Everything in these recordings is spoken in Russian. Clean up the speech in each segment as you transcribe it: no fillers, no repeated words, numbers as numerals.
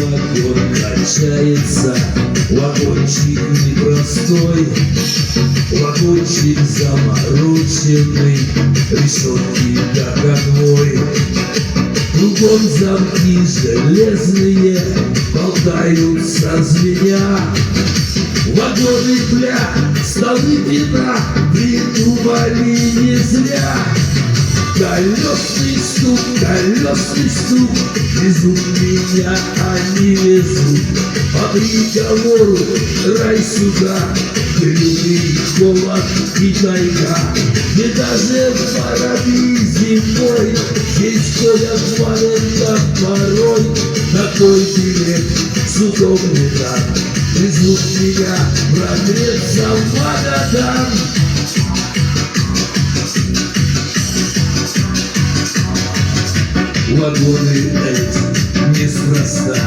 вагон качается, вагончик непростой, вагончик замороченный, решетки до конвой. Кругом замки железные болтаются звеня. Вагоны для столы вина придумали не зря. Колесный стук, везут меня, они везут по приговору рай суда, глюты, холод и тайга. Где даже воробьи зимой здесь ходят в валенках порой. Такой билет судом не дам, везут меня прогреться в Магадан. Вагоны эти неспроста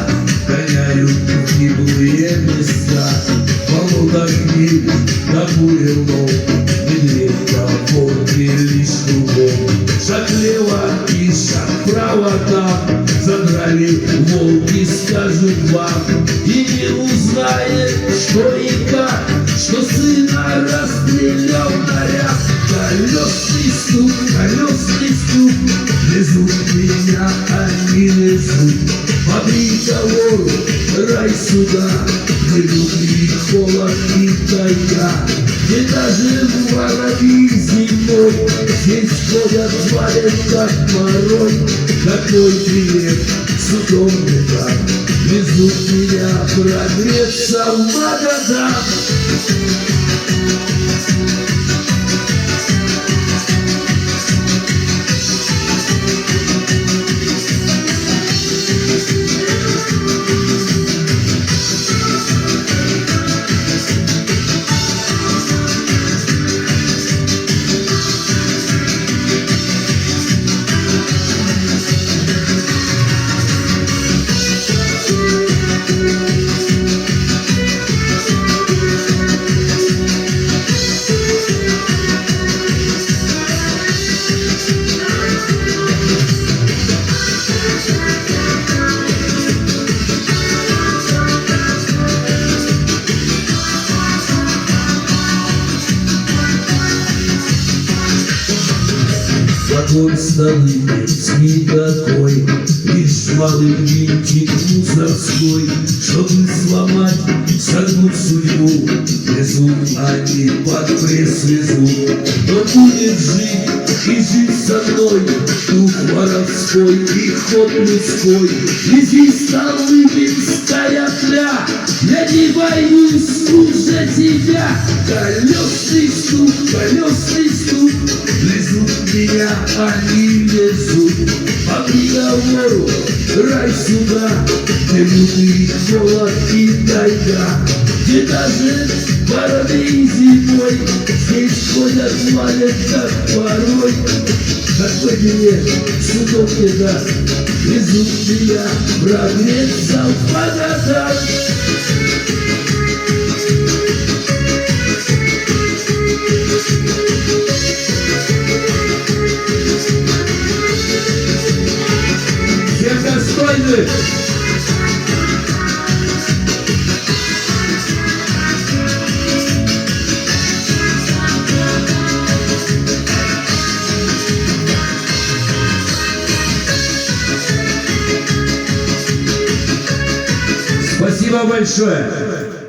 гоняют в гиблые места. Волнах огни до бурелом, медведка, волки лишь кругом. Шаг лево и шаг вправо там задрали волки, скажут вам. И не узнает, что и как, что сына расстрелял наряд. Колесный стук, везут меня, они везут по приговору рай суда, где люты, холод и тайга. Где даже воробьи зимой здесь ходят в валенках порой. Такой билет судом не дам, везут меня прогреться в Магадан. Вагон столыпинский такой, лишь малый винтик мусорской, чтобы сломать, согнуть судьбу. Везут они под пресс везут, но будет жить и жить со мной дух воровской и ход людской. Вези столыпинская тля, я не боюсь уже тебя. Колесный стук, везут меня, они везут по приговору рай суда, где люты, холод и тайга. Где даже воробьи зимой здесь ходят в валенках порой. Такой билет судом не даст, везут меня прогреться в Магадан. Всем достойны! Спасибо большое!